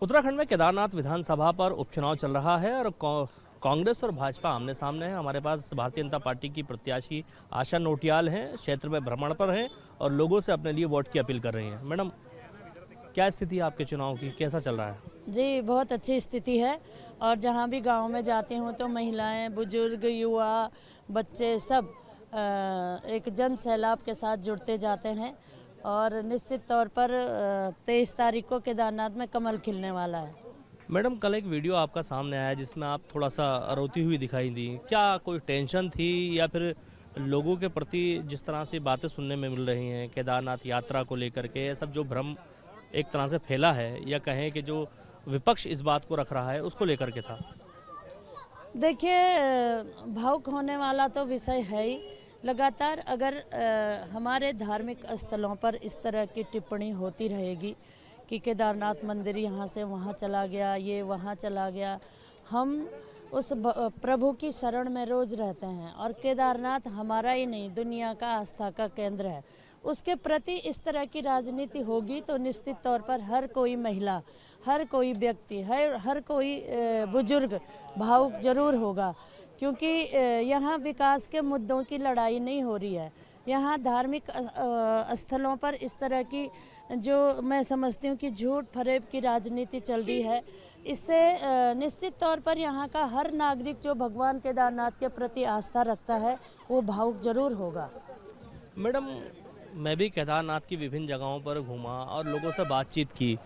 उत्तराखंड में केदारनाथ विधानसभा पर उपचुनाव चल रहा है और कांग्रेस और भाजपा आमने सामने हैं। हमारे पास भारतीय जनता पार्टी की प्रत्याशी आशा नोटियाल हैं, क्षेत्र में भ्रमण पर हैं और लोगों से अपने लिए वोट की अपील कर रही हैं। मैडम, क्या स्थिति है आपके चुनाव की, कैसा चल रहा है? जी, बहुत अच्छी स्थिति है और जहाँ भी गांव में जाती हूँ तो महिलाएं, बुजुर्ग, युवा, बच्चे सब एक जन सैलाब के साथ जुड़ते जाते हैं और निश्चित तौर पर 23 तारीख को केदारनाथ में कमल खिलने वाला है। मैडम, कल एक वीडियो आपका सामने आया जिसमें आप थोड़ा सा रोती हुई दिखाई दी। क्या कोई टेंशन थी या फिर लोगों के प्रति जिस तरह से बातें सुनने में मिल रही हैं केदारनाथ यात्रा को लेकर के, ये सब जो भ्रम एक तरह से फैला है या कहें कि जो विपक्ष इस बात को रख रहा है उसको लेकर के था? देखिए, भावुक होने वाला तो विषय है ही। लगातार अगर हमारे धार्मिक स्थलों पर इस तरह की टिप्पणी होती रहेगी कि केदारनाथ मंदिर यहाँ से वहाँ चला गया, ये वहाँ चला गया, हम उस प्रभु की शरण में रोज रहते हैं और केदारनाथ हमारा ही नहीं दुनिया का आस्था का केंद्र है। उसके प्रति इस तरह की राजनीति होगी तो निश्चित तौर पर हर कोई महिला, हर कोई व्यक्ति, हर कोई बुजुर्ग भावुक जरूर होगा, क्योंकि यहाँ विकास के मुद्दों की लड़ाई नहीं हो रही है। यहाँ धार्मिक स्थलों पर इस तरह की जो मैं समझती हूँ कि झूठ फरेब की राजनीति चल रही है, इससे निश्चित तौर पर यहाँ का हर नागरिक जो भगवान केदारनाथ के प्रति आस्था रखता है वो भावुक जरूर होगा। मैडम, मैं भी केदारनाथ की विभिन्न जगहों पर घूमा और लोगों से बातचीत की।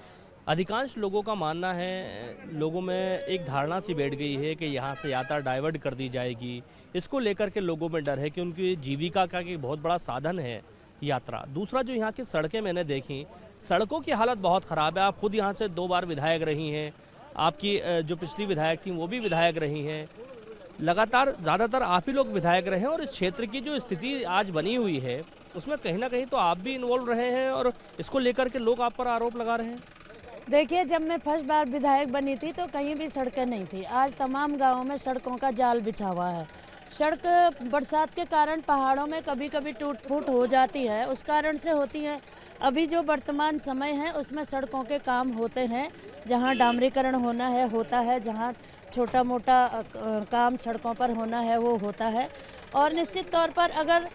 अधिकांश लोगों का मानना है, लोगों में एक धारणा सी बैठ गई है कि यहाँ से यात्रा डाइवर्ट कर दी जाएगी। इसको लेकर के लोगों में डर है कि उनकी जीविका का एक बहुत बड़ा साधन है यात्रा। दूसरा, जो यहाँ की सड़कें मैंने देखी, सड़कों की हालत बहुत ख़राब है। आप खुद यहाँ से 2 बार विधायक रही हैं, आपकी जो पिछली विधायक थी वो भी विधायक रही हैं, लगातार ज़्यादातर आप ही लोग विधायक रहे हैं और इस क्षेत्र की जो स्थिति आज बनी हुई है उसमें कहीं ना कहीं तो आप भी इन्वॉल्व रहे हैं और इसको लेकर के लोग आप पर आरोप लगा रहे हैं। देखिए, जब मैं फर्स्ट बार विधायक बनी थी तो कहीं भी सड़कें नहीं थी। आज तमाम गांवों में सड़कों का जाल बिछा हुआ है। सड़क बरसात के कारण पहाड़ों में कभी कभी टूट फूट हो जाती है, उस कारण से होती है। अभी जो वर्तमान समय है उसमें सड़कों के काम होते हैं, जहां डामरीकरण होना है होता है, जहां छोटा मोटा काम सड़कों पर होना है वो होता है। और निश्चित तौर पर अगर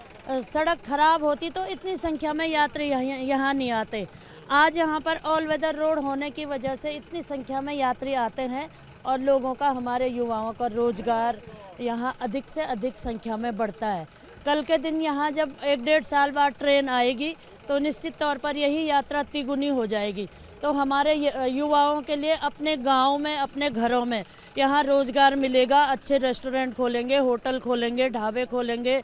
सड़क खराब होती तो इतनी संख्या में यात्री यहाँ नहीं आते। आज यहाँ पर ऑल वेदर रोड होने की वजह से इतनी संख्या में यात्री आते हैं और लोगों का, हमारे युवाओं का रोजगार यहाँ अधिक से अधिक संख्या में बढ़ता है। कल के दिन यहाँ जब 1-1.5 साल बाद ट्रेन आएगी तो निश्चित तौर पर यही यात्रा तिगुनी हो जाएगी। तो हमारे युवाओं के लिए अपने गांव में, अपने घरों में यहाँ रोज़गार मिलेगा। अच्छे रेस्टोरेंट खोलेंगे, होटल खोलेंगे, ढाबे खोलेंगे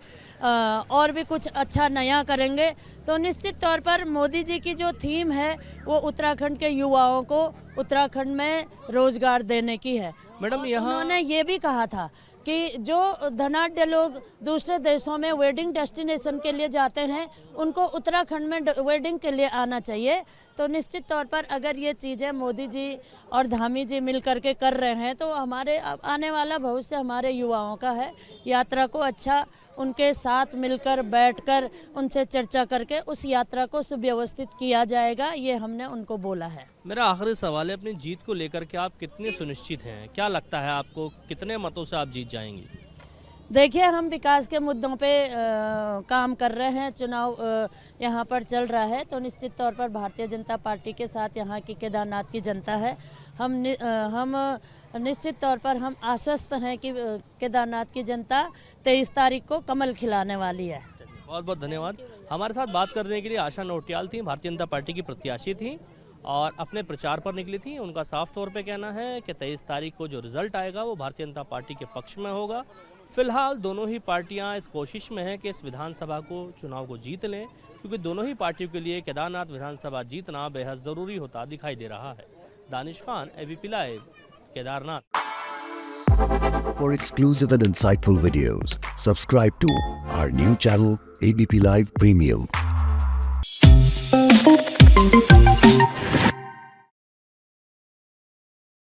और भी कुछ अच्छा नया करेंगे। तो निश्चित तौर पर मोदी जी की जो थीम है वो उत्तराखंड के युवाओं को उत्तराखंड में रोज़गार देने की है। मैडम, यहाँ उन्होंने ये भी कहा था कि जो धनाढ्य लोग दूसरे देशों में वेडिंग डेस्टिनेशन के लिए जाते हैं उनको उत्तराखंड में वेडिंग के लिए आना चाहिए। तो निश्चित तौर पर अगर ये चीज़ें मोदी जी और धामी जी मिल करके कर रहे हैं तो हमारे आने वाला भविष्य हमारे युवाओं का है। यात्रा को अच्छा उनके साथ मिलकर बैठकर उनसे चर्चा करके उस यात्रा को सुव्यवस्थित किया जाएगा, ये हमने उनको बोला है। मेरा आखिरी सवाल है, अपनी जीत को लेकर के आप कितने सुनिश्चित हैं? क्या लगता है आपको कितने मतों से आप जीत जाएंगी? देखिए, हम विकास के मुद्दों पे काम कर रहे हैं। चुनाव यहाँ पर चल रहा है तो निश्चित तौर पर भारतीय जनता पार्टी के साथ यहाँ की केदारनाथ की जनता है। हम निश्चित तौर पर हम आश्वस्त हैं कि केदारनाथ की जनता 23 तारीख को कमल खिलाने वाली है। बहुत बहुत धन्यवाद। हमारे साथ बात करने के लिए आशा नोटियाल थी, भारतीय जनता पार्टी की प्रत्याशी थी और अपने प्रचार पर निकली थी। उनका साफ तौर पे कहना है कि 23 तारीख को जो रिजल्ट आएगा वो भारतीय जनता पार्टी के पक्ष में होगा। फिलहाल दोनों ही पार्टियां इस कोशिश में हैं कि इस विधानसभा को, चुनाव को जीत लें, क्योंकि दोनों ही पार्टियों के लिए केदारनाथ विधानसभा जीतना बेहद ज़रूरी होता दिखाई दे रहा है। Danish Khan, ABP live, Kedarnath. For exclusive and insightful videos, subscribe to our new channel ABP Live Premium.